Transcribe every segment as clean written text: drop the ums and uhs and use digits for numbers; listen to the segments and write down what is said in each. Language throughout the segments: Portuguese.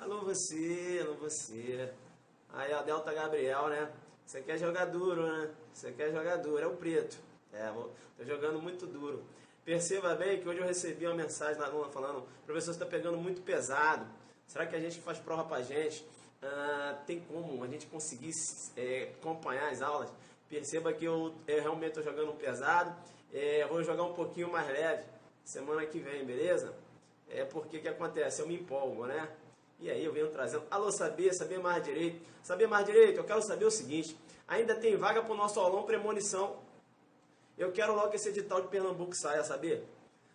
Alô você, alô você. Aí, ó, Delta Gabriel, né? Você quer jogar duro, né? Você quer jogar duro, é o preto. Tô jogando muito duro. Perceba bem que hoje eu recebi uma mensagem da aluna falando: professor, você está pegando muito pesado. Será que a gente faz prova pra gente? Tem como a gente conseguir acompanhar as aulas? Perceba que eu realmente estou jogando pesado. Vou jogar um pouquinho mais leve semana que vem, beleza? Porque que acontece? Eu me empolgo, né? E aí eu venho trazendo, alô, saber mais direito. Saber mais direito, eu quero saber o seguinte: ainda tem vaga para o nosso aulão premonição. Eu quero logo que esse edital de Pernambuco saia, saber?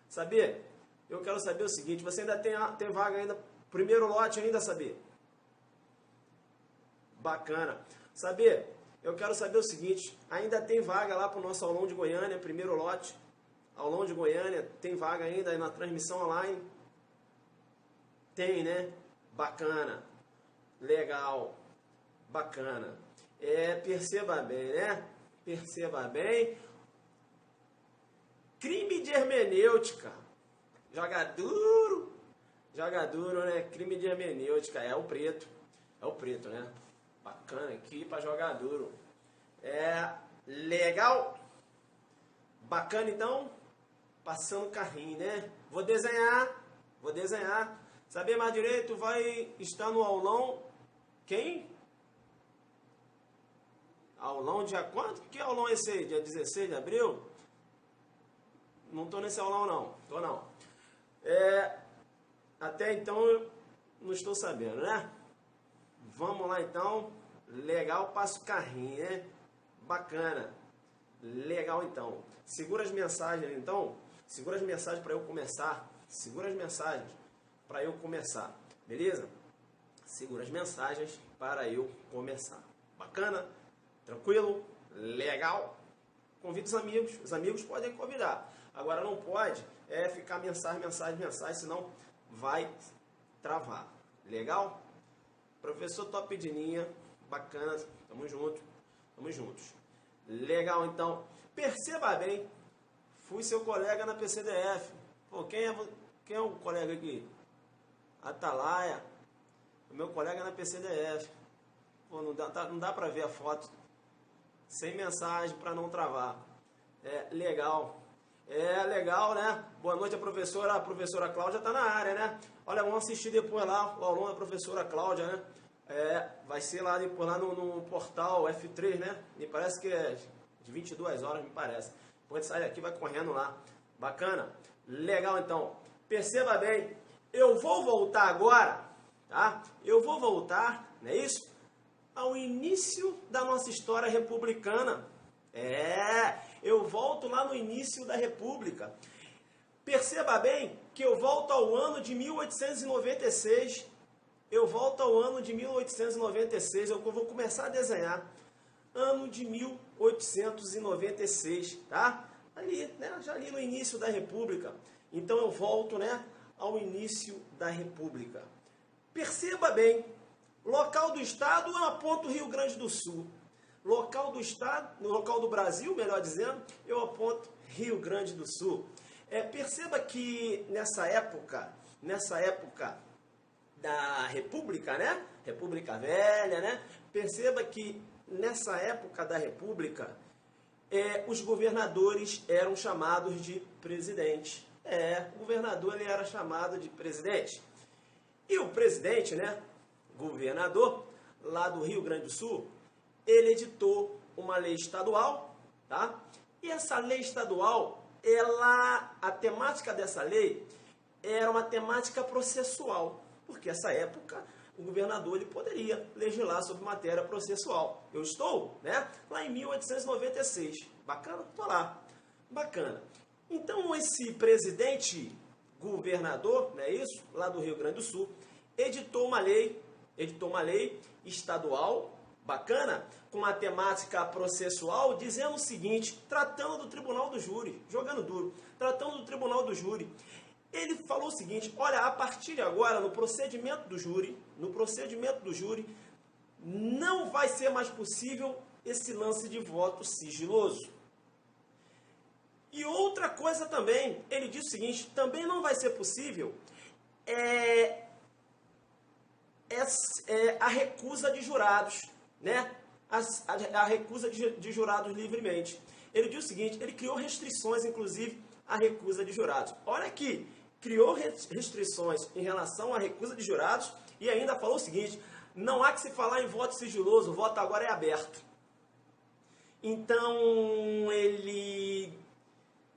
Saber? Eu quero saber o seguinte: você ainda tem vaga ainda, primeiro lote ainda, saber? Bacana. Saber? Eu quero saber o seguinte: ainda tem vaga lá para o nosso aulão de Goiânia, primeiro lote. Aulão de Goiânia, tem vaga ainda na transmissão online? Tem, né? Bacana, legal, bacana. Perceba bem, né? Perceba bem. Crime de hermenêutica. Joga duro, né? Crime de hermenêutica. É o preto, né? Bacana aqui para jogar duro. Legal. Bacana, então. Passando o carrinho, né? Vou desenhar. Saber mais direito vai estar no aulão. Quem? Aulão dia quanto? Que aulão é esse aí? Dia 16 de abril? Não tô nesse aulão não. Tô não. Até então eu não estou sabendo, né? Vamos lá então. Legal, passo o carrinho, né? Bacana. Legal então. Segura as mensagens então. Segura as mensagens para eu começar. Beleza? Segura as mensagens para eu começar. Bacana? Tranquilo? Legal? Convida os amigos podem convidar. Agora não pode ficar mensagem, senão vai travar. Legal? Professor top de linha, bacana, tamo juntos. Legal então. Perceba bem, fui seu colega na PCDF. Pô, quem é o colega aqui? Atalaia, o meu colega na PCDF. Pô, não dá pra ver a foto sem mensagem para não travar. Legal. Legal, né? Boa noite, a professora Cláudia tá na área, né? Olha, vamos assistir depois lá o aluno da professora Cláudia, né? Vai ser lá depois lá no portal F3, né? Me parece que é de 22 horas, me parece. Depois de sair daqui, vai correndo lá. Bacana? Legal, então. Perceba bem, eu vou voltar agora, tá? Eu vou voltar, não é isso? Ao início da nossa história republicana. Eu volto lá no início da República. Perceba bem que eu volto ao ano de 1896. Eu vou começar a desenhar. Ano de 1896, tá? Ali, né? Já ali no início da República. Então eu volto, né, ao início da República. Perceba bem, local do estado, eu aponto Rio Grande do Sul. Local do estado, no local do Brasil, melhor dizendo, eu aponto Rio Grande do Sul. Perceba que nessa época da República, né? República Velha, né? Perceba que nessa época da República, os governadores eram chamados de presidente. O governador ele era chamado de presidente. E o presidente, né? Governador, lá do Rio Grande do Sul, ele editou uma lei estadual, tá? E essa lei estadual, a temática dessa lei era uma temática processual, porque nessa época o governador ele poderia legislar sobre matéria processual. Eu estou, né, lá em 1896. Bacana? Tô lá. Bacana. Então esse presidente governador, não é isso? Lá do Rio Grande do Sul, editou uma lei estadual, bacana, com uma temática processual, dizendo o seguinte, tratando do tribunal do júri, jogando duro, tratando do tribunal do júri. Ele falou o seguinte, olha, a partir de agora, no procedimento do júri, não vai ser mais possível esse lance de voto sigiloso. E outra coisa também, ele disse o seguinte, também não vai ser possível a recusa de jurados, né? A recusa de jurados livremente. Ele diz o seguinte, ele criou restrições, inclusive, à recusa de jurados. Olha aqui, criou restrições em relação à recusa de jurados e ainda falou o seguinte, não há que se falar em voto sigiloso, o voto agora é aberto. Então, ele,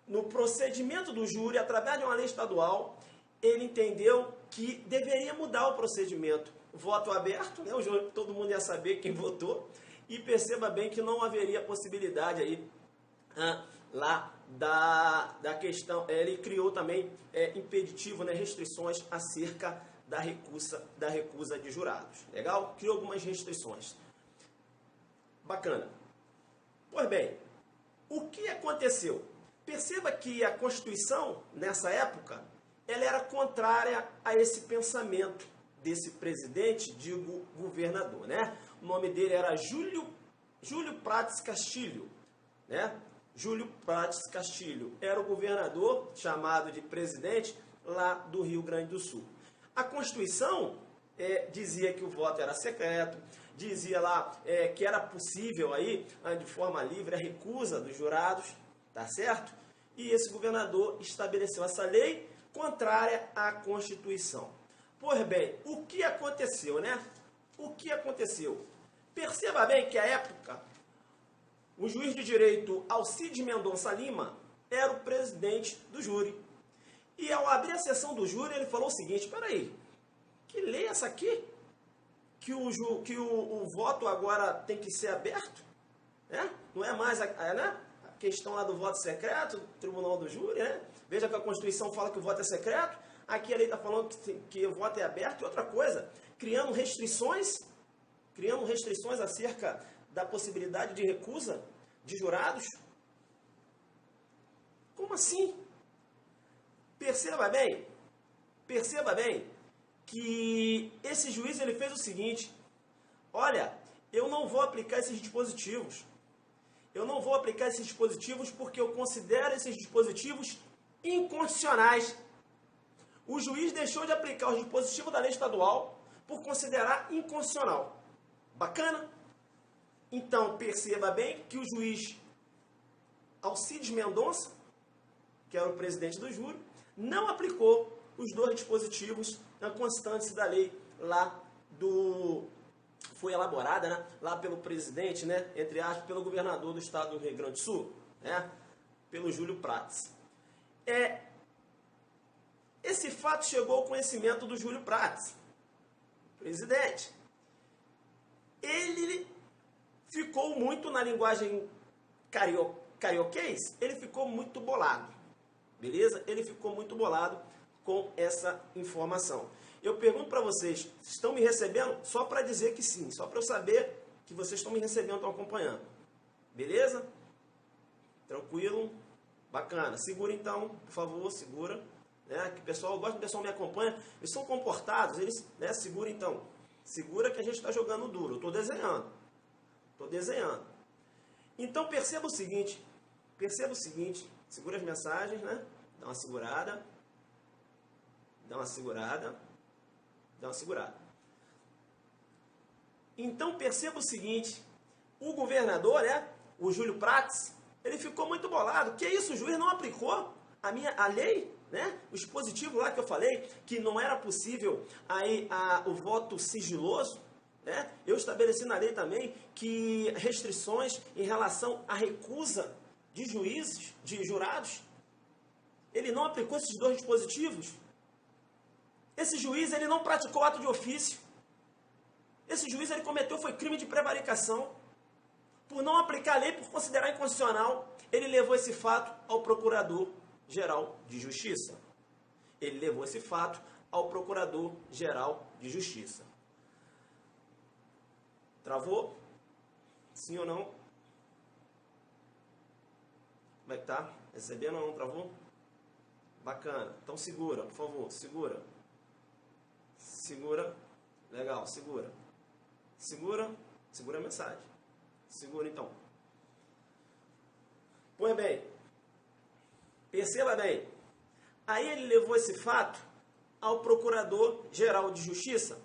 no procedimento do júri, através de uma lei estadual, ele entendeu que deveria mudar o procedimento. Voto aberto, né? Todo mundo ia saber quem votou, e perceba bem que não haveria possibilidade aí lá da questão. Ele criou também impeditivo, né? Restrições acerca da recusa de jurados. Legal? Criou algumas restrições. Bacana. Pois bem, o que aconteceu? Perceba que a Constituição, nessa época, ela era contrária a esse pensamento desse presidente, digo, governador, né? O nome dele era Júlio Prats Castilho, né? Júlio Prats Castilho era o governador, chamado de presidente, lá do Rio Grande do Sul. A Constituição dizia que o voto era secreto, dizia lá que era possível aí, de forma livre, a recusa dos jurados, tá certo? E esse governador estabeleceu essa lei contrária à Constituição. Pois bem, o que aconteceu, né? O que aconteceu? Perceba bem que à época, o juiz de direito Alcides Mendonça Lima era o presidente do júri. E ao abrir a sessão do júri, ele falou o seguinte, peraí, que lei é essa aqui? Que o voto agora tem que ser aberto? Né? Não é mais né? A questão lá do voto secreto, tribunal do júri, né? Veja que a Constituição fala que o voto é secreto, aqui a lei está falando que o voto é aberto, e outra coisa, criando restrições acerca da possibilidade de recusa de jurados. Como assim? Perceba bem que esse juiz ele fez o seguinte, olha, eu não vou aplicar esses dispositivos. Eu não vou aplicar esses dispositivos porque eu considero esses dispositivos inconstitucionais. O juiz deixou de aplicar os dispositivos da lei estadual por considerar inconstitucional. Bacana? Então, perceba bem que o juiz Alcides Mendonça, que era o presidente do júri, não aplicou os dois dispositivos constantes da lei lá foi elaborada, né, lá pelo presidente, né, entre aspas, pelo governador do estado do Rio Grande do Sul, né, pelo Júlio Prats. Esse fato chegou ao conhecimento do Júlio Prats, presidente. Ele ficou muito, na linguagem carioquês, ele ficou muito bolado, beleza? Ele ficou muito bolado com essa informação. Eu pergunto para vocês, estão me recebendo? Só para dizer que sim, só para eu saber que vocês estão me recebendo, estão acompanhando. Beleza? Tranquilo? Bacana. Segura então, por favor, segura. Né? Que o pessoal, eu gosto que o pessoal me acompanha. Eles são comportados, eles, né? Segura então. Segura que a gente está jogando duro. Eu estou desenhando. Estou desenhando. Então perceba o seguinte. Segura as mensagens, né? Dá uma segurada. Dá uma segurada. Então perceba o seguinte, o governador, né, o Júlio Prats, ele ficou muito bolado. Que isso, o juiz não aplicou a lei, né, o dispositivo lá que eu falei, que não era possível aí o voto sigiloso, né? Eu estabeleci na lei também que restrições em relação à recusa de juízes, de jurados, ele não aplicou esses dois dispositivos. Esse juiz, ele não praticou ato de ofício. Esse juiz, ele cometeu, foi crime de prevaricação. Por não aplicar a lei, por considerar inconstitucional, ele levou esse fato ao Procurador-Geral de Justiça. Travou? Sim ou não? Como é que tá? Recebendo ou não? Travou? Bacana. Então segura, por favor, segura. Legal, segura a mensagem. Segura então. Pois bem, perceba bem. Aí ele levou esse fato ao Procurador-Geral de Justiça.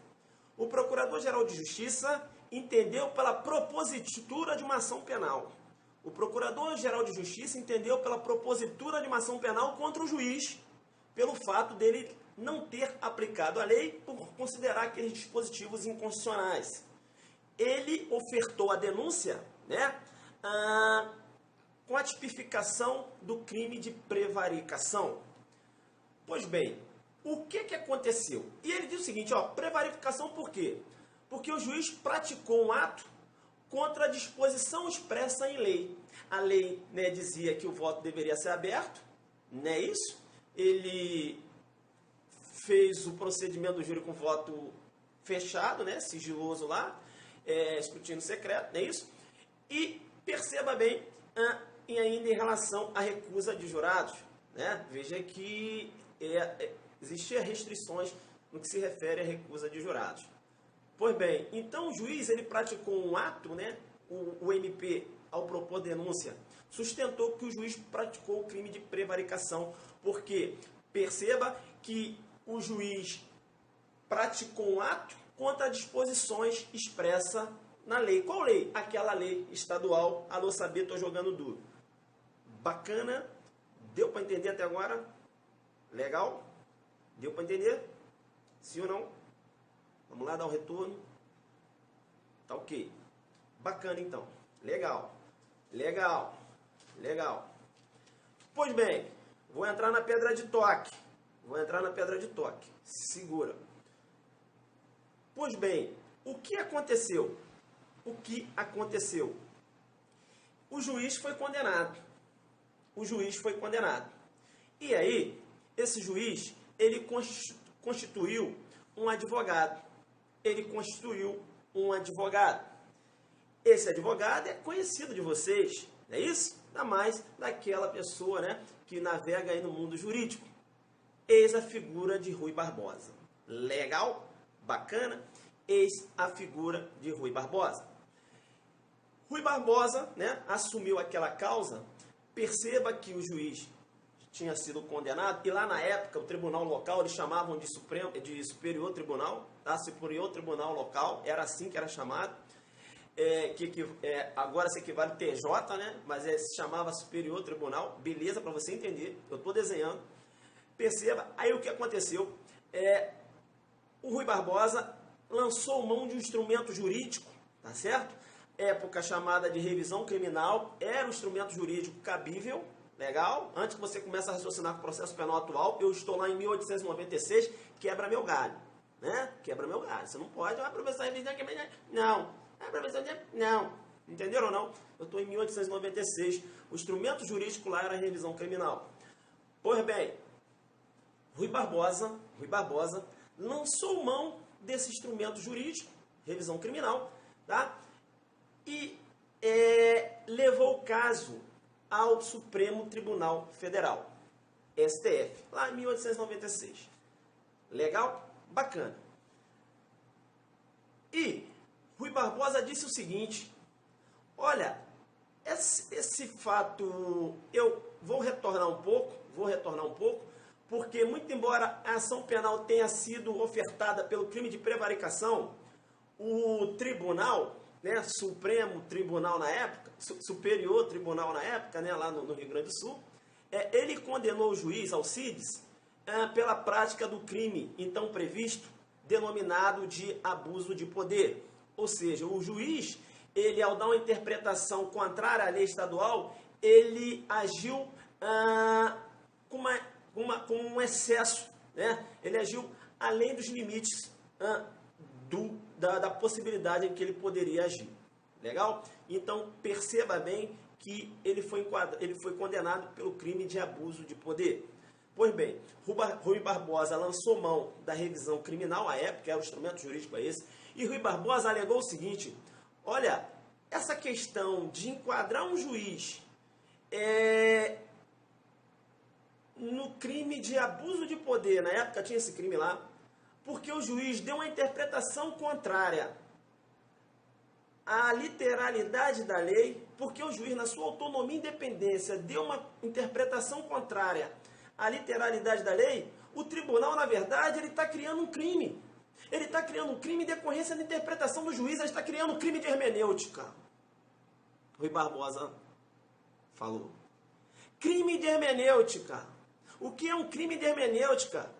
O Procurador-Geral de Justiça entendeu pela propositura de uma ação penal. O Procurador-Geral de Justiça entendeu pela propositura de uma ação penal contra o juiz, pelo fato dele não ter aplicado a lei por considerar aqueles dispositivos inconstitucionais. Ele ofertou a denúncia, né, com a tipificação do crime de prevaricação. Pois bem, o que aconteceu? E ele diz o seguinte, ó, prevaricação por quê? Porque o juiz praticou um ato contra a disposição expressa em lei. A lei, né, dizia que o voto deveria ser aberto, não é isso? Ele fez o procedimento do júri com voto fechado, né, sigiloso lá, escrutínio secreto, não é isso? E perceba bem, e ainda em relação à recusa de jurados, né, veja que existiam restrições no que se refere à recusa de jurados. Pois bem, então o juiz ele praticou um ato, né, o MP, ao propor denúncia, sustentou que o juiz praticou o crime de prevaricação, porque perceba que o juiz praticou um ato contra disposições expressas na lei. Qual lei? Aquela lei estadual, alô saber, estou jogando duro. Bacana? Deu para entender até agora? Legal? Deu para entender? Sim ou não? Vamos lá dar um retorno. Tá ok. Bacana então. Legal. Legal. Legal. Pois bem, vou entrar na pedra de toque. Vou entrar na pedra de toque. Segura. Pois bem, o que aconteceu? O que aconteceu? O juiz foi condenado. O juiz foi condenado. E aí, esse juiz, ele constituiu um advogado. Ele constituiu um advogado. Esse advogado é conhecido de vocês, não é isso? Ainda mais daquela pessoa, né, que navega aí no mundo jurídico. Eis a figura de Rui Barbosa. Legal? Bacana? Eis a figura de Rui Barbosa. Rui Barbosa, né, assumiu aquela causa. Perceba que o juiz tinha sido condenado, e lá na época, o tribunal local, eles chamavam de superior tribunal, tá? Superior tribunal local, era assim que era chamado, agora se equivale a TJ, né? Mas se chamava superior tribunal, beleza, para você entender, eu estou desenhando. Perceba, aí o que aconteceu, o Rui Barbosa lançou mão de um instrumento jurídico, tá certo? Época chamada de revisão criminal, era um instrumento jurídico cabível, legal? Antes que você comece a raciocinar com o processo penal atual, eu estou lá em 1896, quebra meu galho, né? Quebra meu galho. Você não pode, professor, não. Professor, não. Entenderam ou não? Eu estou em 1896, o instrumento jurídico lá era a revisão criminal. Pois bem, Rui Barbosa lançou mão desse instrumento jurídico, revisão criminal, tá? E levou o caso ao Supremo Tribunal Federal, STF, lá em 1896. Legal? Bacana. E Rui Barbosa disse o seguinte, olha, esse fato, eu vou retornar um pouco, porque muito embora a ação penal tenha sido ofertada pelo crime de prevaricação, o tribunal, né, Supremo Tribunal na época, Superior Tribunal na época, né, lá no Rio Grande do Sul, ele condenou o juiz Alcides pela prática do crime então previsto, denominado de abuso de poder. Ou seja, o juiz, ele ao dar uma interpretação contrária à lei estadual, ele agiu com um excesso, né? Ele agiu além dos limites da possibilidade em que ele poderia agir. Legal? Então, perceba bem que ele foi condenado pelo crime de abuso de poder. Pois bem, Rui Barbosa lançou mão da revisão criminal, à época, era o instrumento jurídico esse, e Rui Barbosa alegou o seguinte, olha, essa questão de enquadrar um juiz no crime de abuso de poder, na época tinha esse crime lá, porque o juiz deu uma interpretação contrária à literalidade da lei, porque o juiz, na sua autonomia e independência, deu uma interpretação contrária à literalidade da lei, o tribunal, na verdade, ele está criando um crime. Ele está criando um crime em decorrência da interpretação do juiz, ele está criando um crime de hermenêutica. Rui Barbosa falou. Crime de hermenêutica. O que é um crime de hermenêutica?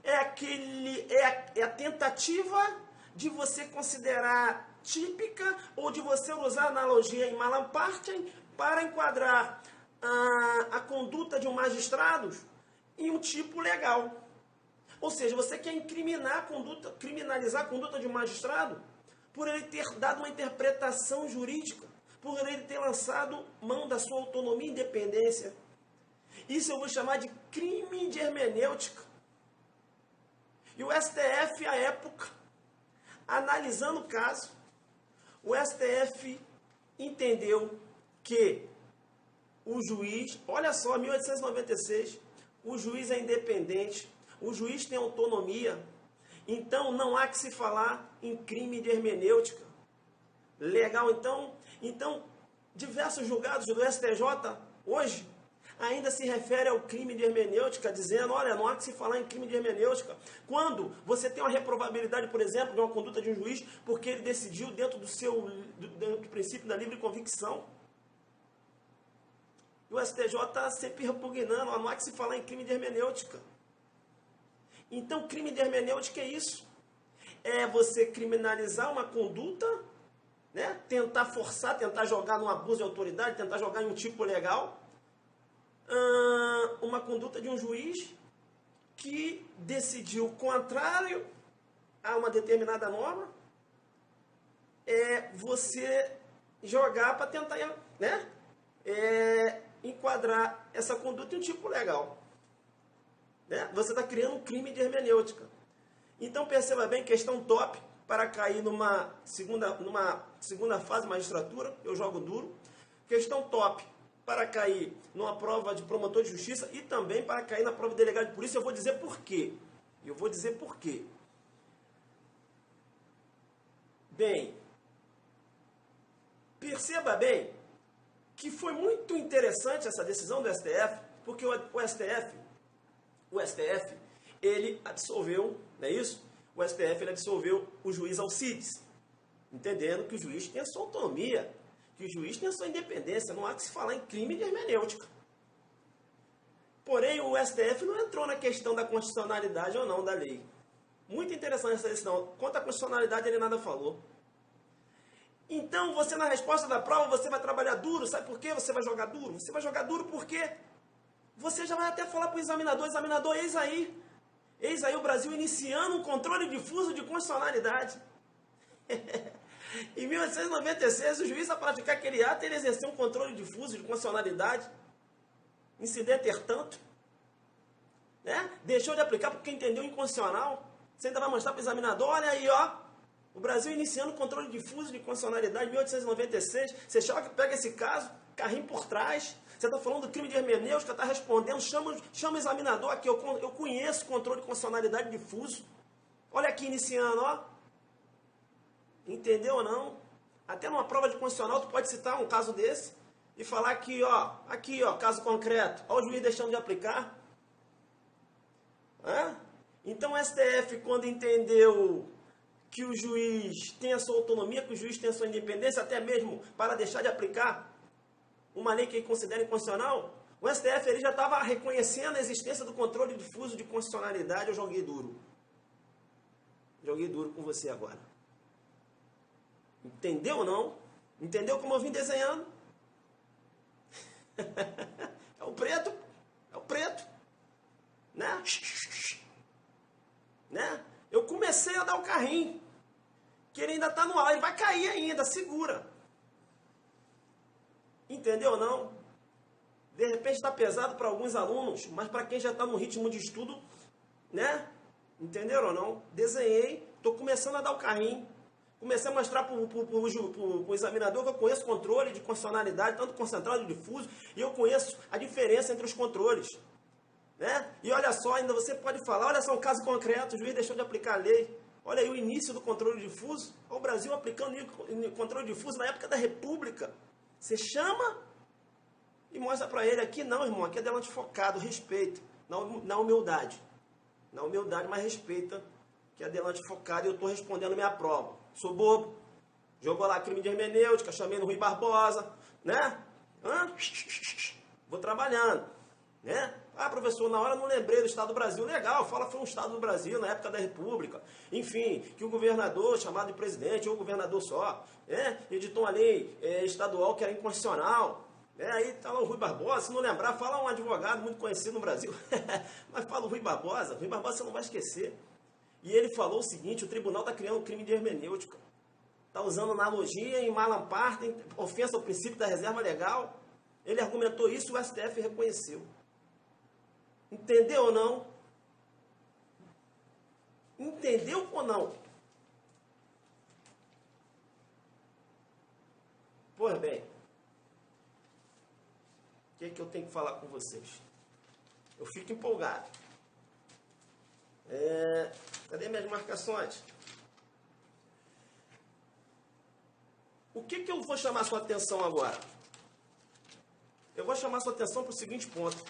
É a tentativa de você considerar típica ou de você usar analogia em Malamparte para enquadrar a conduta de um magistrado em um tipo legal. Ou seja, você quer criminalizar a conduta de um magistrado por ele ter dado uma interpretação jurídica, por ele ter lançado mão da sua autonomia e independência. Isso eu vou chamar de crime de hermenêutica. E o STF, à época, analisando o caso, o STF entendeu que o juiz, olha só, 1896, o juiz é independente, o juiz tem autonomia, então não há que se falar em crime de hermenêutica. Legal, então diversos julgados do STJ hoje ainda se refere ao crime de hermenêutica, dizendo, olha, não há que se falar em crime de hermenêutica. Quando você tem uma reprovabilidade, por exemplo, de uma conduta de um juiz, porque ele decidiu dentro do princípio da livre convicção. E o STJ está sempre repugnando, não há que se falar em crime de hermenêutica. Então, crime de hermenêutica é isso. É você criminalizar uma conduta, né? Tentar forçar, tentar jogar num abuso de autoridade, tentar jogar em um tipo legal, uma conduta de um juiz que decidiu contrário a uma determinada norma, você jogar para tentar, né? Enquadrar essa conduta em um tipo legal. Né? Você está criando um crime de hermenêutica. Então perceba bem, questão top para cair numa segunda fase magistratura, eu jogo duro. Questão top para cair numa prova de promotor de justiça e também para cair na prova de delegado de polícia. Eu vou dizer por quê. Bem, perceba bem que foi muito interessante essa decisão do STF, porque o STF, ele absolveu, não é isso? O STF, ele absolveu o juiz Alcides, entendendo que o juiz tem a sua autonomia, que o juiz tem a sua independência, não há que se falar em crime de hermenêutica. Porém, o STF não entrou na questão da constitucionalidade ou não da lei. Muito interessante essa decisão. Quanto à constitucionalidade, ele nada falou. Então, você na resposta da prova, você vai trabalhar duro. Sabe por quê? Você vai jogar duro? Você vai jogar duro porque você já vai até falar para o examinador, eis aí o Brasil iniciando um controle difuso de constitucionalidade. Em 1896, o juiz, a praticar aquele ato, ele exerceu um controle difuso de constitucionalidade. Incidente tanto, né? Deixou de aplicar porque entendeu inconstitucional. Você ainda vai mostrar para o examinador, olha aí, ó, o Brasil iniciando o controle difuso de constitucionalidade em 1896. Você pega esse caso, carrinho por trás. Você está falando do crime de hermenêutica, está respondendo, chama o examinador aqui, eu conheço controle de constitucionalidade difuso. Olha aqui iniciando, ó. Entendeu ou não? Até numa prova de constitucional, tu pode citar um caso desse e falar aqui, ó, caso concreto. Olha o juiz deixando de aplicar. Então o STF, quando entendeu que o juiz tem a sua autonomia, que o juiz tem a sua independência, até mesmo para deixar de aplicar uma lei que ele considera inconstitucional, o STF ele já estava reconhecendo a existência do controle difuso de constitucionalidade. Eu joguei duro. Joguei duro com você agora. Entendeu ou não? Entendeu como eu vim desenhando? É o preto. Né? Né? Eu comecei a dar o carrinho, que ele ainda está no ar, ele vai cair ainda, segura. Entendeu ou não? De repente está pesado para alguns alunos, mas para quem já está no ritmo de estudo, né? Entenderam ou não? Desenhei, estou começando a dar o carrinho. Comecei a mostrar para o examinador que eu conheço controle de constitucionalidade, tanto concentrado e difuso, e eu conheço a diferença entre os controles. Né? E olha só, ainda você pode falar, olha só um caso concreto, o juiz deixou de aplicar a lei. Olha aí o início do controle difuso. Olha o Brasil aplicando controle difuso na época da República. Você chama e mostra para ele aqui, não, irmão, aqui é delante focado, respeito, na humildade. Na humildade, mas respeita que é adelante focado e eu estou respondendo minha prova. Sou bobo. Jogou lá crime de hermenêutica, chamei no Rui Barbosa, né? Vou trabalhando, né? Ah, professor, na hora não lembrei do Estado do Brasil. Legal, fala foi um Estado do Brasil na época da República. Enfim, que o governador, chamado de presidente, ou governador só, editou uma lei estadual que era inconstitucional. Aí tá lá o Rui Barbosa, se não lembrar, fala um advogado muito conhecido no Brasil. Mas fala o Rui Barbosa você não vai esquecer. E ele falou o seguinte, o tribunal está criando um crime de hermenêutica. Está usando analogia em malam partem, ofensa ao princípio da reserva legal. Ele argumentou isso e o STF reconheceu. Entendeu ou não? Entendeu ou não? Pois bem, o que é que eu tenho que falar com vocês? Eu fico empolgado. Cadê minhas marcações? O que eu vou chamar sua atenção agora? Eu vou chamar sua atenção para o seguinte ponto.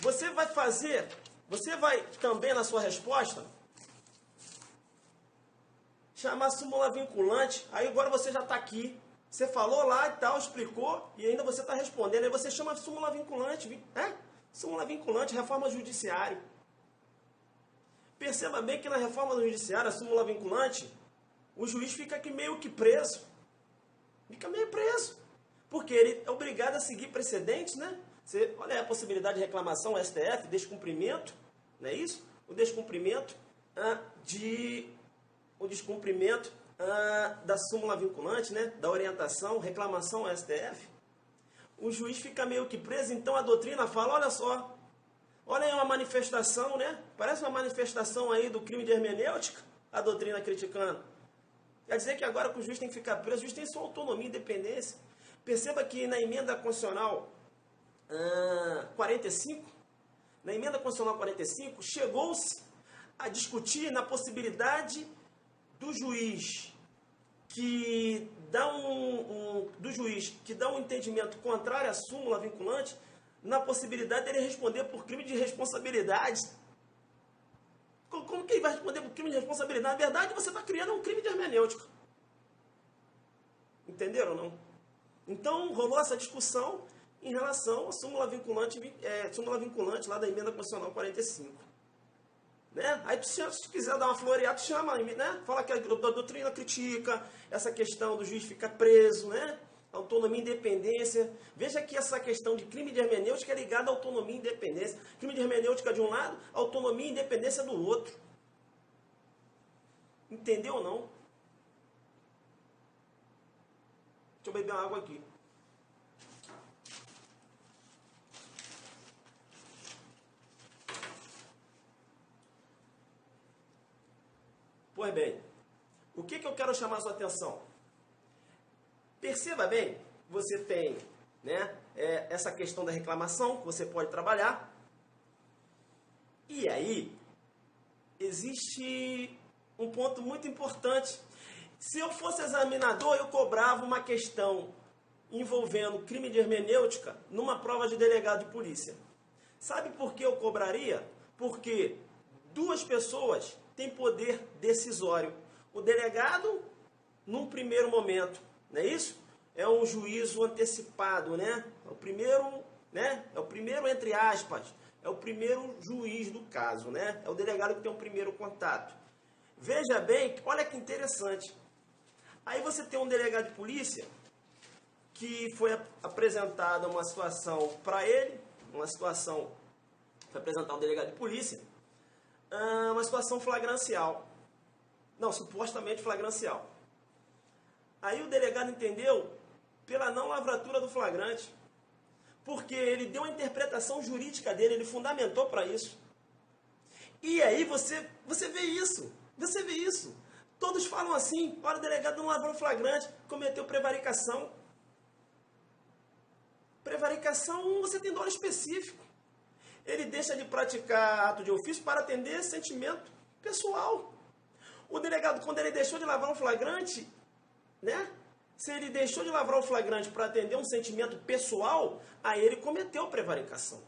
Você vai também na sua resposta chamar súmula vinculante. Aí agora você já está aqui. Você falou lá e tal, explicou, e ainda você está respondendo. Aí você chama súmula vinculante. Súmula vinculante, reforma judiciária. Perceba bem que na reforma do judiciário, a súmula vinculante, o juiz fica aqui meio que preso. Fica meio preso. Porque ele é obrigado a seguir precedentes, né? Olha a possibilidade de reclamação ao STF, descumprimento, não é isso? O descumprimento da súmula vinculante, né? Da orientação, reclamação ao STF. O juiz fica meio que preso, então a doutrina fala, olha só, olha aí uma manifestação, né? Parece uma manifestação aí do crime de hermenêutica, a doutrina criticando. Quer dizer que agora que o juiz tem que ficar preso, o juiz tem sua autonomia e independência. Perceba que na emenda constitucional 45, na emenda constitucional 45, chegou-se a discutir na possibilidade do juiz que dá um entendimento contrário à súmula vinculante, na possibilidade dele responder por crime de responsabilidade. Como que ele vai responder por crime de responsabilidade? Na verdade, você está criando um crime de hermenêutica. Entenderam ou não? Então, rolou essa discussão em relação à súmula vinculante lá da emenda constitucional 45. Né? Aí, se quiser dar uma floreada, chama, né? Fala que a doutrina critica essa questão do juiz ficar preso, né? Autonomia e independência. Veja que essa questão de crime de hermenêutica é ligada à autonomia e independência. Crime de hermenêutica de um lado, autonomia e independência do outro. Entendeu ou não? Deixa eu beber uma água aqui. Pois bem, o que eu quero chamar a sua atenção? Perceba bem, você tem, né, essa questão da reclamação que você pode trabalhar. E aí, existe um ponto muito importante. Se eu fosse examinador, eu cobrava uma questão envolvendo crime de hermenêutica numa prova de delegado de polícia. Sabe por que eu cobraria? Porque duas pessoas têm poder decisório. O delegado, num primeiro momento, não é isso? É um juízo antecipado, né? É o primeiro, entre aspas, é o primeiro juiz do caso, né? É o delegado que tem o primeiro contato. Veja bem, olha que interessante. Aí você tem um delegado de polícia que foi apresentada uma situação para ele, foi apresentar um delegado de polícia, uma situação flagrancial. Não, supostamente flagrancial. Aí o delegado entendeu pela não lavratura do flagrante, porque ele deu a interpretação jurídica dele, ele fundamentou para isso. E aí você vê isso, Todos falam assim, olha, o delegado não lavrou flagrante, cometeu prevaricação. Prevaricação, você tem dolo específico. Ele deixa de praticar ato de ofício para atender sentimento pessoal. O delegado, quando ele deixou de lavrar um flagrante, né? Se ele deixou de lavrar o flagrante para atender um sentimento pessoal, aí ele cometeu prevaricação.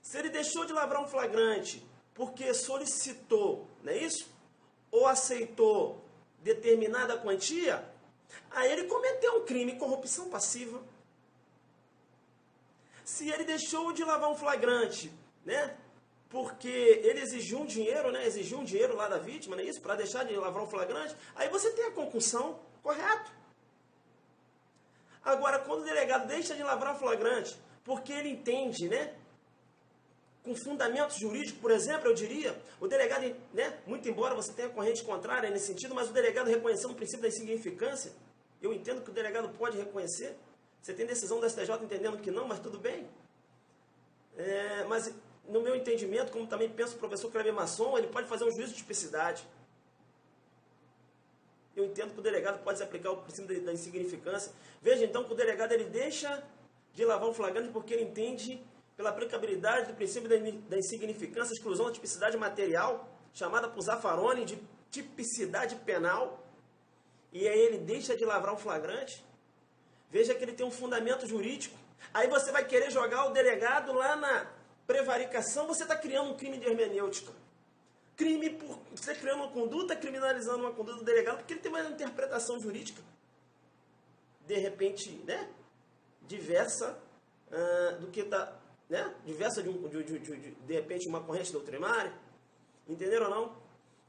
Se ele deixou de lavrar um flagrante porque solicitou, não é isso? Ou aceitou determinada quantia, aí ele cometeu um crime de corrupção passiva. Se ele deixou de lavar um flagrante, né? Porque ele exigiu um dinheiro, né? Exigiu um dinheiro lá da vítima, não é isso? Para deixar de lavar um flagrante, aí você tem a concussão, correto? Agora, quando o delegado deixa de lavrar um flagrante, porque ele entende, né? Com fundamento jurídico, por exemplo, eu diria, o delegado, né? Muito embora você tenha corrente contrária nesse sentido, mas o delegado reconhecendo o princípio da insignificância, eu entendo que o delegado pode reconhecer. Você tem decisão do STJ entendendo que não, mas tudo bem. Mas no meu entendimento, como também pensa o professor Kleber Masson, ele pode fazer um juízo de tipicidade. Eu entendo que o delegado pode se aplicar o princípio da insignificância. Veja então que o delegado ele deixa de lavar um flagrante porque ele entende pela aplicabilidade do princípio da insignificância, exclusão da tipicidade material, chamada por Zaffaroni de tipicidade penal, e aí ele deixa de lavrar um flagrante. Veja que ele tem um fundamento jurídico. Aí você vai querer jogar o delegado lá na prevaricação, você está criando um crime de hermenêutica. Crime por você criando uma conduta, criminalizando uma conduta do delegado, porque ele tem uma interpretação jurídica, de repente, né, diversa do que está, né, diversa de repente uma corrente doutrinária, entenderam ou não?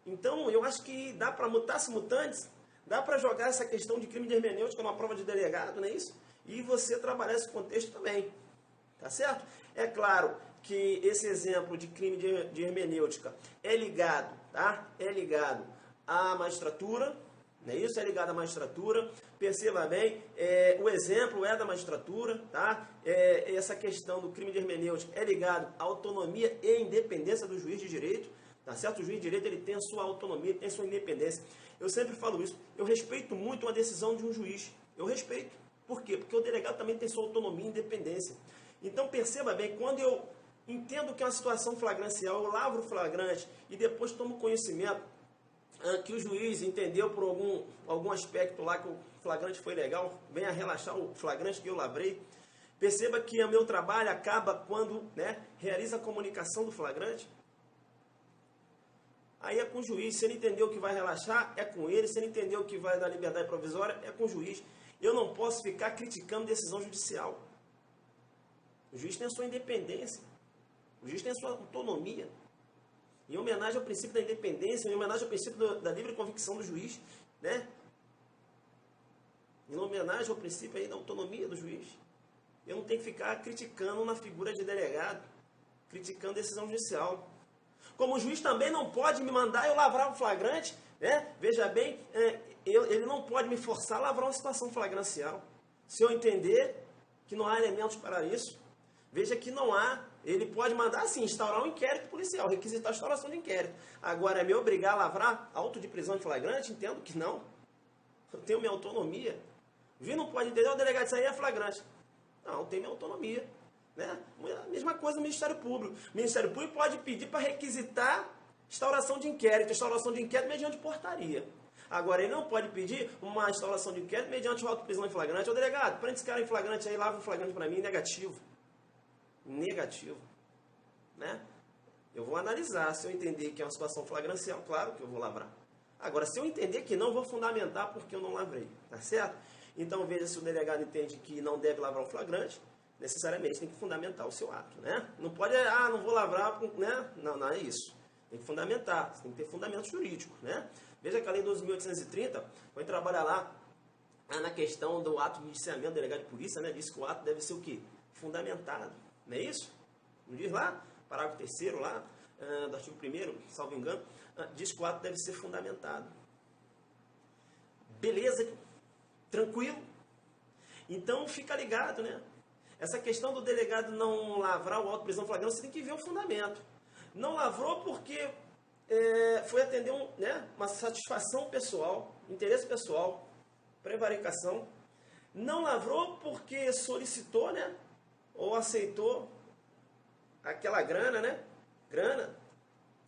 Então, eu acho que dá para mutatis mutandis, dá para jogar essa questão de crime de hermenêutica numa prova de delegado, não é isso? E você trabalhar esse contexto também, tá certo? É claro que esse exemplo de crime de hermenêutica é ligado, tá? É ligado à magistratura, não é isso? É ligado à magistratura. Perceba bem, o exemplo é da magistratura, tá? Essa questão do crime de hermenêutica é ligado à autonomia e independência do juiz de direito, tá certo? O juiz de direito ele tem a sua autonomia, tem a sua independência. Eu sempre falo isso. Eu respeito muito uma decisão de um juiz. Eu respeito. Por quê? Porque o delegado também tem sua autonomia e independência. Então perceba bem, quando eu entendo que é uma situação flagrancial, eu lavro o flagrante e depois tomo conhecimento que o juiz entendeu por algum aspecto lá que o flagrante foi legal, venha relaxar o flagrante que eu lavrei. Perceba que o meu trabalho acaba quando, né, realiza a comunicação do flagrante. Aí é com o juiz. Se ele entendeu que vai relaxar, é com ele. Se ele entendeu que vai dar liberdade provisória, é com o juiz. Eu não posso ficar criticando decisão judicial. O juiz tem a sua independência. O juiz tem a sua autonomia. Em homenagem ao princípio da independência, em homenagem ao princípio da livre convicção do juiz, né? Em homenagem ao princípio aí da autonomia do juiz. Eu não tenho que ficar criticando na figura de delegado, criticando decisão judicial. Como o juiz também não pode me mandar eu lavrar um flagrante, né? Veja bem, ele não pode me forçar a lavrar uma situação flagrancial. Se eu entender que não há elementos para isso, veja que não há. Ele pode mandar, sim, instaurar um inquérito policial, requisitar a instauração de inquérito. Agora, me obrigar a lavrar auto de prisão de flagrante? Entendo que não. Eu tenho minha autonomia. O juiz não pode entender, o delegado, isso aí é flagrante. Não, eu tenho minha autonomia. Né? A mesma coisa no Ministério Público. O Ministério Público pode pedir para requisitar instauração de inquérito. Instauração de inquérito mediante portaria. Agora, ele não pode pedir uma instauração de inquérito mediante auto de prisão em flagrante. Ô delegado, prende esse cara em flagrante aí, lava o flagrante para mim, negativo. Negativo, né? Eu vou analisar, se eu entender que é uma situação flagrancial, claro que eu vou lavrar. Agora, se eu entender que não, vou fundamentar porque eu não lavrei, tá certo? Então, veja se o delegado entende que não deve lavrar o flagrante, necessariamente tem que fundamentar o seu ato, né? Não pode, não vou lavrar, né? Não é isso. Tem que fundamentar, tem que ter fundamento jurídico, né? Veja que a Lei 12.830 vai trabalhar lá na questão do ato de indiciamento do delegado de polícia, né? Diz que o ato deve ser o quê? Fundamentado. Não é isso? Não diz lá? Parágrafo 3º lá, do artigo 1º, salvo engano, diz que o ato deve ser fundamentado. Beleza? Tranquilo? Então fica ligado, né? Essa questão do delegado não lavrar o auto de prisão flagrante, você tem que ver o fundamento. Não lavrou porque foi atender uma satisfação pessoal, interesse pessoal, prevaricação. Não lavrou porque solicitou, né? Ou aceitou aquela grana, né? Grana,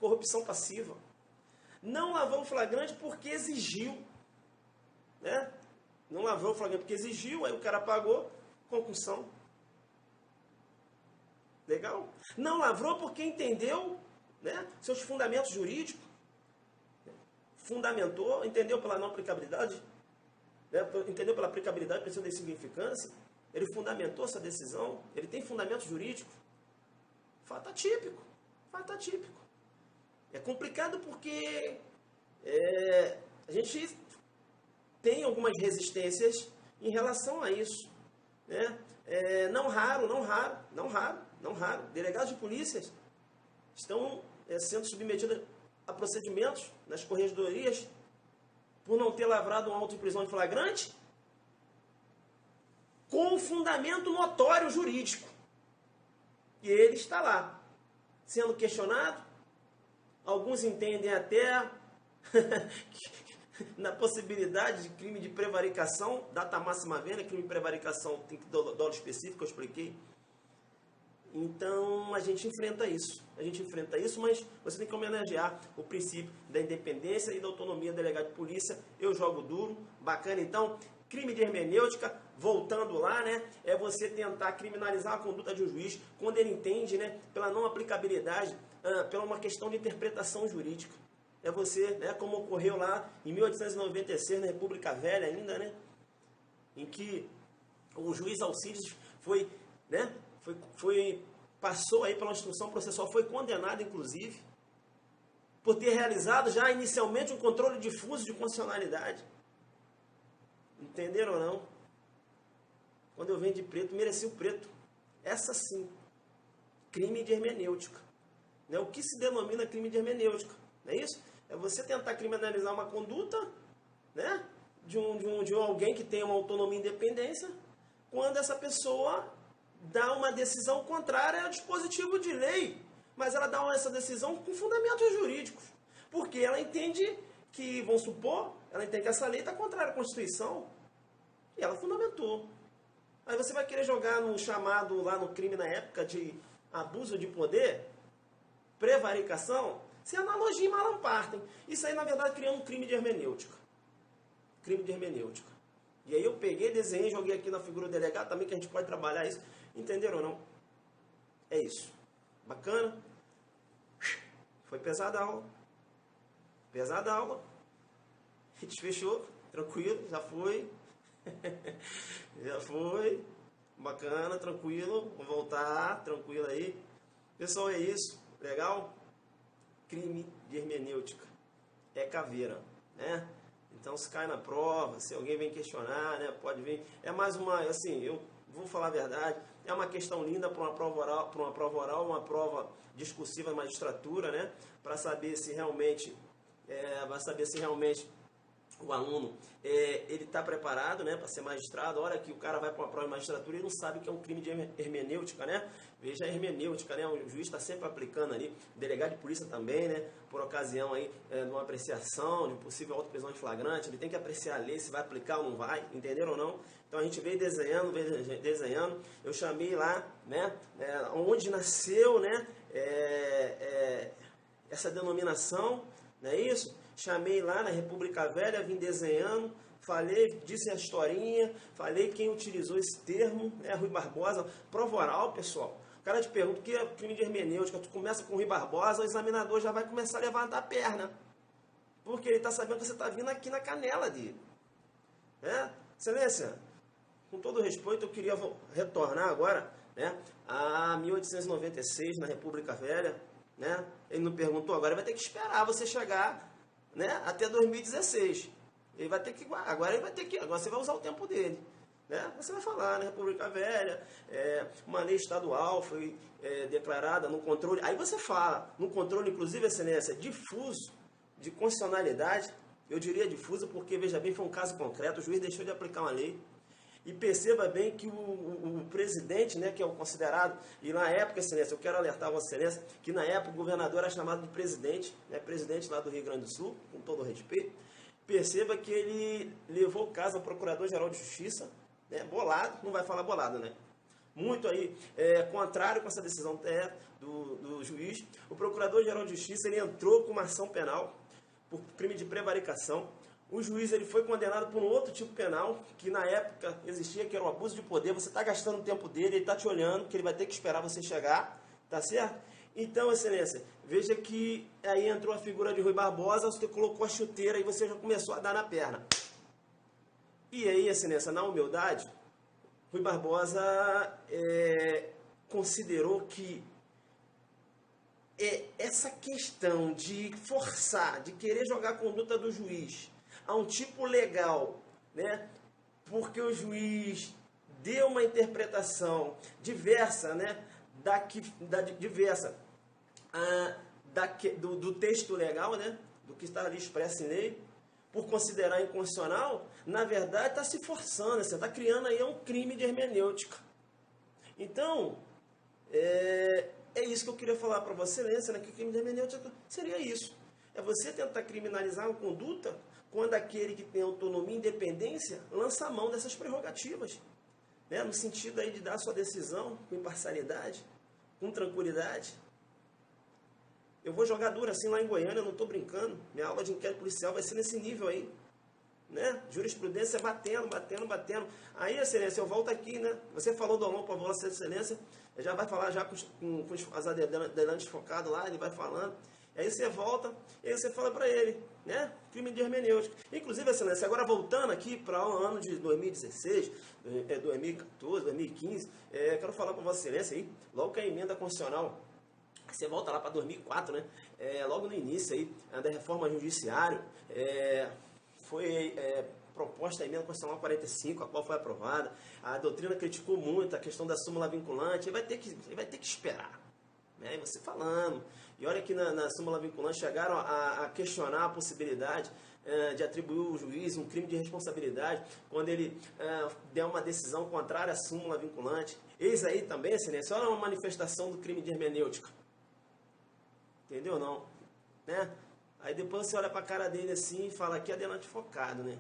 corrupção passiva. Não lavrou o flagrante porque exigiu, né? Não lavrou o flagrante porque exigiu, aí o cara pagou, concussão. Legal? Não lavrou porque entendeu né, seus fundamentos jurídicos, fundamentou, entendeu pela não aplicabilidade, né, entendeu pela aplicabilidade, princípio da insignificância, ele fundamentou essa decisão, ele tem fundamento jurídico. Fato atípico, fato atípico. É complicado porque a gente tem algumas resistências em relação a isso, né? Não raro, delegados de polícias estão sendo submetidos a procedimentos nas corregedorias por não ter lavrado um auto de prisão em flagrante com fundamento notório jurídico. E ele está lá, sendo questionado. Alguns entendem até na possibilidade de crime de prevaricação, data máxima vênia, crime de prevaricação tem que dar dolo específico, eu expliquei. Então a gente enfrenta isso, mas você tem que homenagear o princípio da independência e da autonomia do delegado de polícia. Eu jogo duro, bacana. Então, crime de hermenêutica, voltando lá, né, é você tentar criminalizar a conduta de um juiz quando ele entende, né, pela não aplicabilidade, pela uma questão de interpretação jurídica. É você, né, como ocorreu lá em 1896, na República Velha ainda, né, em que o juiz Alcides passou aí pela instrução processual, foi condenado, inclusive, por ter realizado já inicialmente um controle difuso de constitucionalidade. Entenderam ou não? Quando eu venho de preto, mereci o preto. Essa sim, crime de hermenêutica. Né? O que se denomina crime de hermenêutica? Não é isso? É você tentar criminalizar uma conduta, né, de alguém que tem uma autonomia e independência, quando essa pessoa dá uma decisão contrária ao dispositivo de lei, mas ela dá essa decisão com fundamentos jurídicos, porque ela entende que, vamos supor, ela entende que essa lei está contrária à Constituição, e ela fundamentou. Aí você vai querer jogar no chamado, lá no crime na época de abuso de poder, prevaricação, se analogia em malampartem. Isso aí, na verdade, criando um crime de hermenêutica. Crime de hermenêutica. E aí eu peguei, desenhei, joguei aqui na figura do delegado também, que a gente pode trabalhar isso. Entenderam ou não? É isso. Bacana? Foi pesada a aula. Pesada a aula. A gente fechou. Tranquilo, já foi. Já foi. Bacana, tranquilo. Vou voltar, tranquilo aí. Pessoal, é isso. Legal? Crime de hermenêutica. É caveira, né? Então, se cai na prova, se alguém vem questionar, né, pode vir. É mais uma, assim, eu vou falar a verdade, é uma questão linda para uma prova oral, uma prova discursiva da magistratura, né, para saber se realmente, o aluno ele está preparado, né, para ser magistrado. A hora que o cara vai para uma prova de magistratura, ele não sabe o que é um crime de hermenêutica, né? Veja a hermenêutica, né? O juiz está sempre aplicando ali, o delegado de polícia também, né? Por ocasião aí, de uma apreciação, de possível auto-prisão de flagrante, ele tem que apreciar a lei, se vai aplicar ou não vai, entenderam ou não? Então a gente veio desenhando, eu chamei lá, né? Onde nasceu, né? Essa denominação, não é isso? Chamei lá na República Velha, vim desenhando, falei, disse a historinha, falei quem utilizou esse termo, né, Rui Barbosa, prova oral, pessoal. O cara te pergunta o que é crime de hermenêutica, tu começa com Rui Barbosa, o examinador já vai começar a levantar a perna, porque ele está sabendo que você está vindo aqui na canela dele. Excelência, com todo respeito, eu queria retornar agora, né, a 1896, na República Velha, né? Ele não perguntou, agora vai ter que esperar você chegar, né, até 2016. Ele vai ter que, agora você vai usar o tempo dele, né? Você vai falar, né, República Velha, uma lei estadual foi declarada no controle, aí você fala, no controle, inclusive, excelência, difuso, de constitucionalidade, eu diria difuso, porque, veja bem, foi um caso concreto, o juiz deixou de aplicar uma lei. E perceba bem que o presidente, né, que é o considerado, e na época, excelência, eu quero alertar a vossa excelência, que na época o governador era chamado de presidente, né, presidente lá do Rio Grande do Sul, com todo o respeito. Perceba que ele levou o caso ao Procurador-Geral de Justiça, né, bolado, não vai falar bolado, né? Muito aí, contrário com essa decisão do juiz. O Procurador-Geral de Justiça, ele entrou com uma ação penal por crime de prevaricação. O juiz, ele foi condenado por um outro tipo penal, que na época existia, que era o abuso de poder. Você está gastando o tempo dele, ele está te olhando, que ele vai ter que esperar você chegar, tá certo? Então, excelência, veja que aí entrou a figura de Rui Barbosa, você colocou a chuteira e você já começou a dar na perna. E aí, excelência, na humildade, Rui Barbosa considerou que essa questão de forçar, de querer jogar a conduta do juiz a um tipo legal, né? Porque o juiz deu uma interpretação diversa, né? Do texto legal, né? Do que está ali expresso em lei, por considerar inconstitucional, na verdade está se forçando, você está criando aí um crime de hermenêutica. Então, é isso que eu queria falar para você, né? Que o crime de hermenêutica seria isso. É você tentar criminalizar uma conduta quando aquele que tem autonomia e independência lança a mão dessas prerrogativas. Né? No sentido aí de dar sua decisão com imparcialidade, com tranquilidade. Eu vou jogar duro assim lá em Goiânia, eu não estou brincando. Minha aula de inquérito policial vai ser nesse nível aí. Né? Jurisprudência batendo. Aí, excelência, eu volto aqui, né? Você falou do Alon para Vossa Excelência, já vai falar já com as adelantes focados lá, ele vai falando. Aí você volta, e aí você fala para ele, né? Crime de hermenêutica. Inclusive, excelência, agora voltando aqui para o ano de 2016, 2014, 2015, quero falar para Vossa Excelência aí, logo que a emenda constitucional, você volta lá para 2004, né? Logo no início aí, da reforma judiciária, foi proposta a emenda constitucional 45, a qual foi aprovada. A doutrina criticou muito a questão da súmula vinculante, ele vai ter que esperar. Né? E você falando. E olha que na súmula vinculante chegaram a questionar a possibilidade de atribuir ao juiz um crime de responsabilidade quando ele der uma decisão contrária à súmula vinculante. Eis aí também, excelência, olha uma manifestação do crime de hermenêutica. Entendeu não? Né? Aí depois você olha para a cara dele assim e fala, aqui é adelante focado, né?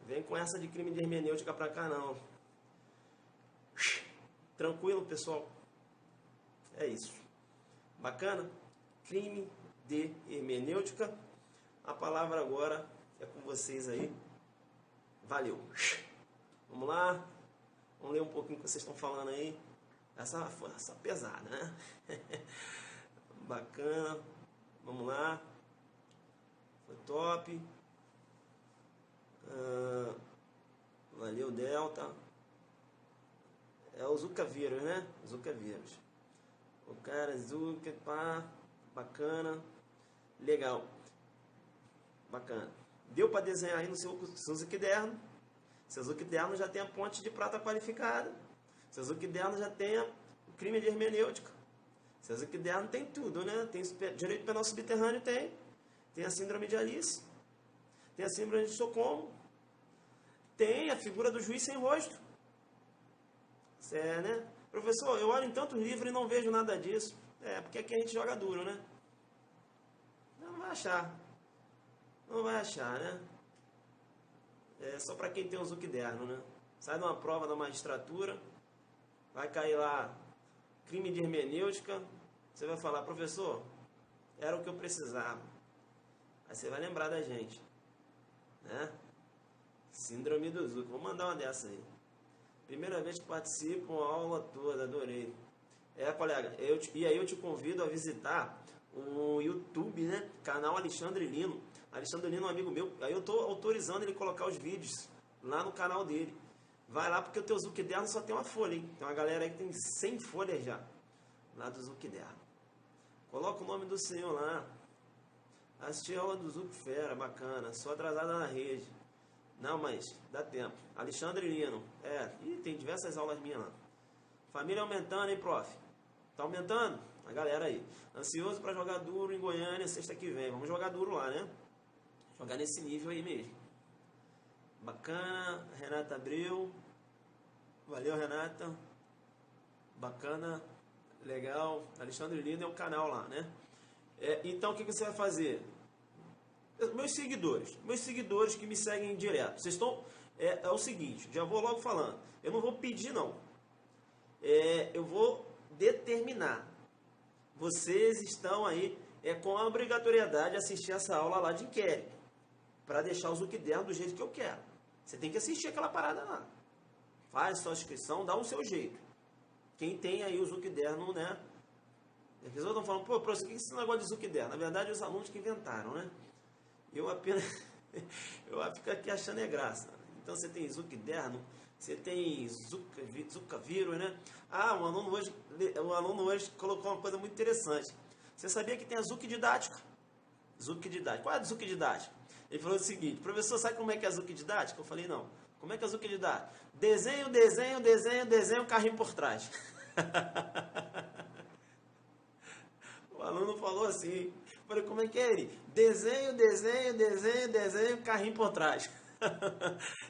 Vem com essa de crime de hermenêutica para cá não. Tranquilo, pessoal? É isso. Bacana? Crime de hermenêutica. A palavra agora é com vocês aí. Valeu. Vamos lá. Vamos ler um pouquinho o que vocês estão falando aí. Essa foi pesada, né? Bacana. Vamos lá. Foi top. Valeu, Delta. É o Zuca vírus, né? Zuca vírus. O cara Zuca, pá. Bacana. Legal. Bacana. Deu para desenhar aí no seu Zuquiderno. Seu Zuquiderno já tem a ponte de prata qualificada. Seu Zuquiderno já tem o crime de hermenêutica. Seu Zuquiderno tem tudo, né? Tem direito penal subterrâneo, tem. Tem a síndrome de Alice. Tem a síndrome de Estocolmo. Tem a figura do juiz sem rosto. Né? Professor, eu olho em tantos livros e não vejo nada disso. Porque aqui a gente joga duro, né? Não vai achar. Não vai achar, né? Só para quem tem um Zuquiderno, né? Sai de uma prova da magistratura, vai cair lá crime de hermenêutica, você vai falar, professor, era o que eu precisava. Aí você vai lembrar da gente, né? Síndrome do Zuc, vou mandar uma dessa aí. Primeira vez que participo, uma aula toda, adorei. Colega, e aí eu te convido a visitar o YouTube, né? Canal Alexandre Lino. Alexandre Lino é um amigo meu, aí eu estou autorizando ele colocar os vídeos lá no canal dele. Vai lá porque o teu Zuquiderno só tem uma folha, hein? Tem uma galera aí que tem 100 folhas já, lá do Zuquiderno. Coloca o nome do senhor lá. Assisti a aula do Zuc Fera, bacana. Sou atrasada na rede. Não, mas dá tempo. Alexandre Lino. Tem diversas aulas minhas lá. Família aumentando, hein, prof? Tá aumentando? A galera aí. Ansioso para jogar duro em Goiânia sexta que vem. Vamos jogar duro lá, né? Jogar nesse nível aí mesmo. Bacana. Renata Abreu. Valeu, Renata. Bacana. Legal. Alexandre Lino é o canal lá, né? Então, o que você vai fazer? Meus seguidores que me seguem direto, vocês estão... É o seguinte, já vou logo falando. Eu não vou pedir, não. Eu vou determinar. Vocês estão aí com a obrigatoriedade de assistir essa aula lá de inquérito. Para deixar o Zuquiderno do jeito que eu quero. Você tem que assistir aquela parada lá. Faz sua inscrição, dá o seu jeito. Quem tem aí o Zuquiderno, né? As pessoas estão falando, pô, professor, o que é esse negócio de Zuckerberg? Na verdade, os alunos que inventaram, né? Eu apenas, eu fico aqui achando é graça. Então, você tem Zuckerberg, você tem Zucavírus, né? Ah, um aluno hoje colocou uma coisa muito interessante. Você sabia que tem a Zucdidática? Zucdidática. Qual é a Zucdidática? Ele falou o seguinte, professor, sabe como é que é a Zucdidática? Eu falei, não. Como é que é a Zucdidática? Desenho, desenho, desenho, desenho, carrinho por trás. O aluno falou assim. Eu falei, como é que é ele? Desenho, desenho, desenho, desenho, carrinho por trás.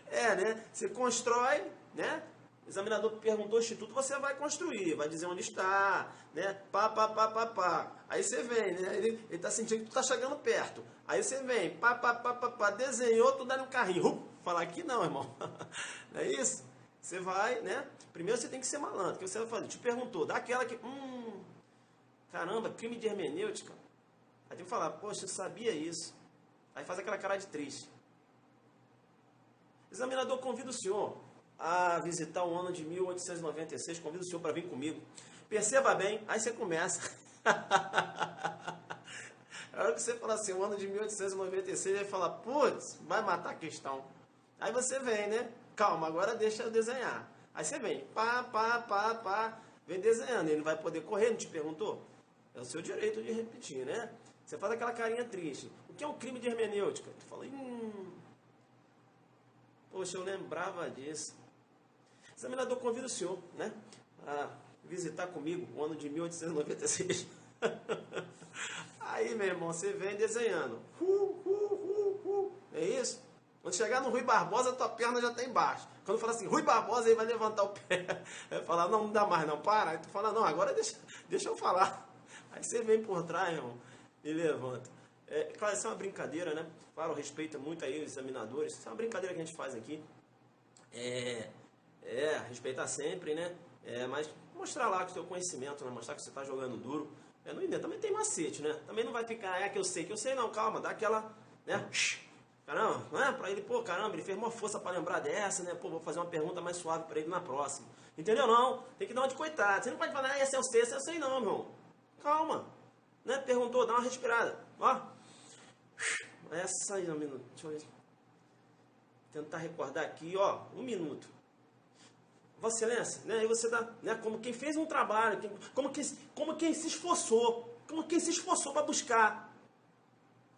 É, né? Você constrói, né? O examinador perguntou o instituto, você vai construir, vai dizer onde está, né? Pá, pá, pá, pá, pá. Aí você vem, né? Ele está sentindo que tu está chegando perto. Aí você vem, pá, pá, pá, pá, pá, desenhou, tu dá um carrinho. Falar aqui não, irmão. Não é isso? Você vai, né? Primeiro você tem que ser malandro. O que você vai fazer? Te perguntou, dá aquela que... caramba, crime de hermenêutica. Aí tem que falar, poxa, eu sabia isso. Aí faz aquela cara de triste. Examinador, convida o senhor a visitar o ano de 1896. Convido o senhor para vir comigo. Perceba bem, aí você começa. A hora que você fala assim, o ano de 1896, ele vai falar, putz, vai matar a questão. Aí você vem, né? Calma, agora deixa eu desenhar. Aí você vem, pá, pá, pá, pá, vem desenhando. Ele não vai poder correr, não te perguntou? É o seu direito de repetir, né? Você faz aquela carinha triste. O que é um crime de hermenêutica? Tu fala, poxa, eu lembrava disso. Examinador, convida o senhor, né, a visitar comigo o ano de 1896. Aí, meu irmão, você vem desenhando. É isso? Quando chegar no Rui Barbosa, tua perna já está embaixo. Quando fala assim, Rui Barbosa, aí vai levantar o pé. Vai falar, não dá mais, não, para. Aí tu fala, não, agora deixa eu falar. Aí você vem por trás, irmão, e levanta. Claro, isso é uma brincadeira, né? Claro, respeita muito aí os examinadores. Isso é uma brincadeira que a gente faz aqui. Respeitar sempre, né? Mas mostrar lá que o seu conhecimento, né? Mostrar que você está jogando duro. Não inventa, também tem macete, né? Também não vai ficar, que eu sei não, calma, dá aquela, né? Caramba, né? Pra ele, pô, caramba, ele fez uma força para lembrar dessa, né? Pô, vou fazer uma pergunta mais suave para ele na próxima. Entendeu? Não, tem que dar uma de coitado. Você não pode falar, esse eu sei não, meu irmão. Calma, né? Perguntou, dá uma respirada, ó. Essa aí, um minuto, deixa eu ver. Tentar recordar aqui, ó, 1 minuto. Vossa Excelência, né? Aí você dá, né? Como quem fez um trabalho, como quem se esforçou, para buscar.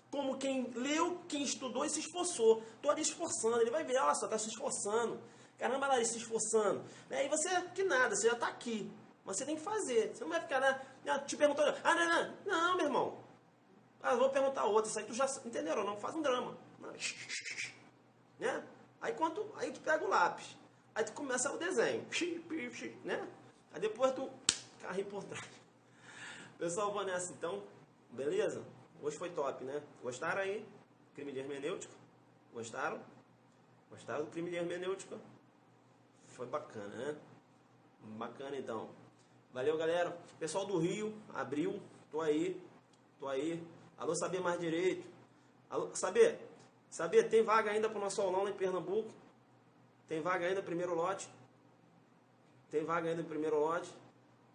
Como quem leu, quem estudou e se esforçou. Estou ali esforçando, ele vai ver, olha só, está se esforçando. Caramba, lá, ele se esforçando. Né? E você, que nada, você já está aqui. Mas você tem que fazer. Você não vai ficar, né? Te perguntando, não, meu irmão. Vou perguntar outra, isso aí tu já entenderam, não? Faz um drama. Né? Aí tu pega o lápis. Aí tu começa o desenho. Né? Aí depois tu carrinho por trás. Pessoal, vou nessa então. Beleza? Hoje foi top, né? Gostaram aí? Crime de hermenêutica? Gostaram? Gostaram do crime de hermenêutica? Foi bacana, né? Bacana então. Valeu, galera. Pessoal do Rio, abril. Tô aí. Alô, Saber Mais Direito. Alô, Saber, tem vaga ainda para o nosso aulão lá em Pernambuco? Tem vaga ainda no primeiro lote?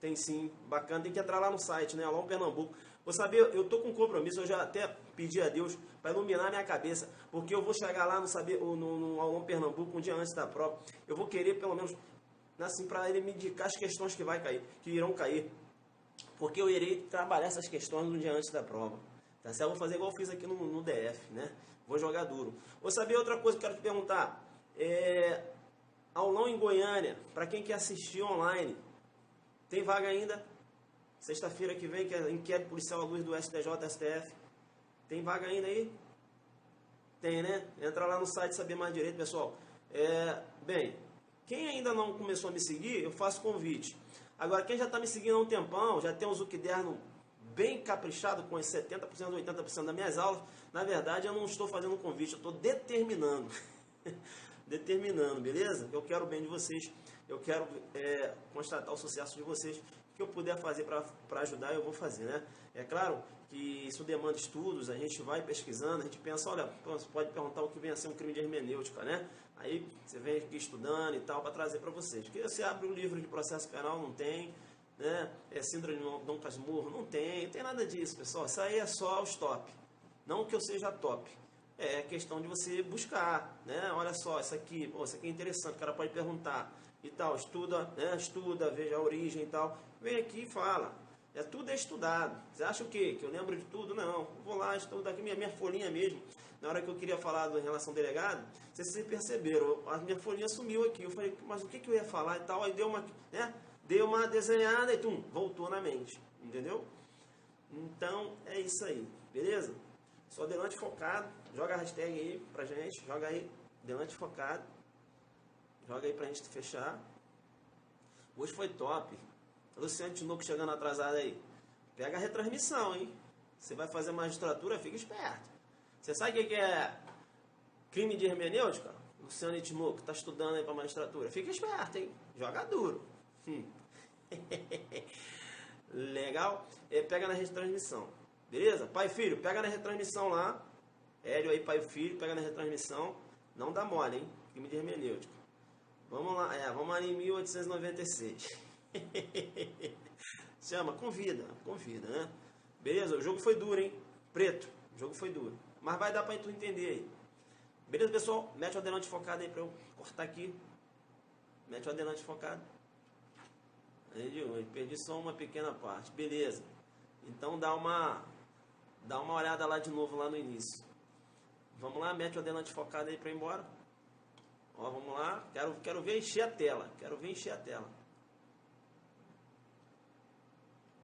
Tem sim, bacana. Tem que entrar lá no site, né? Aulão Pernambuco. Vou saber, eu tô com compromisso, eu já até pedi a Deus para iluminar minha cabeça, porque eu vou chegar lá no Aulão Pernambuco um dia antes da prova. Eu vou querer, pelo menos, assim, para ele me indicar as questões que irão cair. Porque eu irei trabalhar essas questões um dia antes da prova. Tá certo? Eu vou fazer igual eu fiz aqui no DF, né? Vou jogar duro. Vou saber outra coisa que eu quero te perguntar. Aulão em Goiânia, para quem quer assistir online, tem vaga ainda? Sexta-feira que vem, que é inquérito policial à luz do STJ, STF. Tem vaga ainda aí? Tem, né? Entra lá no site Saber Mais Direito, pessoal. Bem, quem ainda não começou a me seguir, eu faço convite. Agora, quem já está me seguindo há um tempão, já tem um Zuckerberg bem caprichado com os 70%, 80% das minhas aulas, na verdade eu não estou fazendo um convite, eu estou determinando. Determinando, beleza? Eu quero o bem de vocês, eu quero constatar o sucesso de vocês. O que eu puder fazer para ajudar, eu vou fazer, né? É claro que isso demanda estudos, a gente vai pesquisando, a gente pensa, olha, você pode perguntar o que vem a ser um crime de hermenêutica, né? Aí você vem aqui estudando e tal, para trazer para vocês. Porque você abre um livro de processo penal, não tem, né? É síndrome de Dom Casmurro. Não tem nada disso, pessoal. Isso aí é só os top. Não que eu seja top. É questão de você buscar, né? Olha só, isso aqui é interessante, o cara pode perguntar e tal, estuda, né? Estuda, veja a origem e tal. Vem aqui e fala. Tudo é estudado. Você acha o quê? Que eu lembro de tudo? Não. Vou lá, estudo aqui minha folhinha mesmo. Na hora que eu queria falar em relação ao delegado, vocês perceberam, a minha folhinha sumiu aqui. Eu falei, mas o que eu ia falar e tal? Aí deu uma, né? Deu uma desenhada e voltou na mente. Entendeu? Então, é isso aí. Beleza? Só Delante Focado. Joga a hashtag aí pra gente. Joga aí, Delante Focado. Joga aí pra gente fechar. Hoje foi top. Luciano Tinoco chegando atrasado aí. Pega a retransmissão, hein? Você vai fazer magistratura, fica esperto. Você sabe o que é crime de hermenêutica? Luciano Tinoco tá estudando aí pra magistratura. Fica esperto, hein? Joga duro. Legal? Pega na retransmissão. Beleza? Pai e filho, pega na retransmissão lá. Hélio aí, pai e filho, pega na retransmissão. Não dá mole, hein? Crime de hermenêutica. Vamos lá, vamos lá em 1896. Chama, convida, né? Beleza, o jogo foi duro, hein? Preto, o jogo foi duro. Mas vai dar pra tu entender aí. Beleza, pessoal? Mete o adelante focado aí pra eu cortar aqui. Mete o adelante focado. Aí, perdi só uma pequena parte. Beleza. Então dá uma olhada lá de novo, lá no início. Vamos lá, mete o adelante focado aí pra ir embora. Ó, vamos lá. Quero ver encher a tela. Quero ver encher a tela.